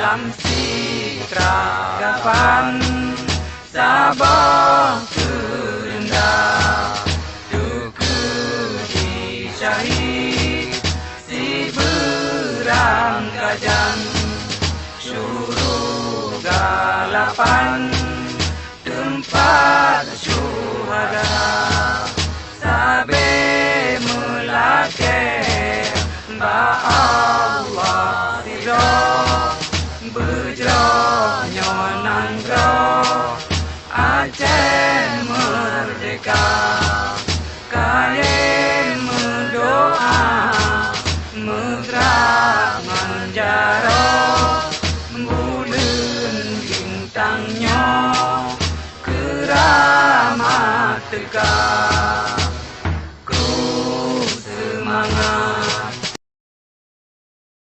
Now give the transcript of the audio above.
dalam citra gapan Sabah kerendah duku di syahid si beranggajan syurga lapan tempat syuhada sabe melake ba Allah ridho berjonyo nanggro Aceh merdeka kaya mendoa megrak menjaro bulan bintangnya keramat tegak ku semangat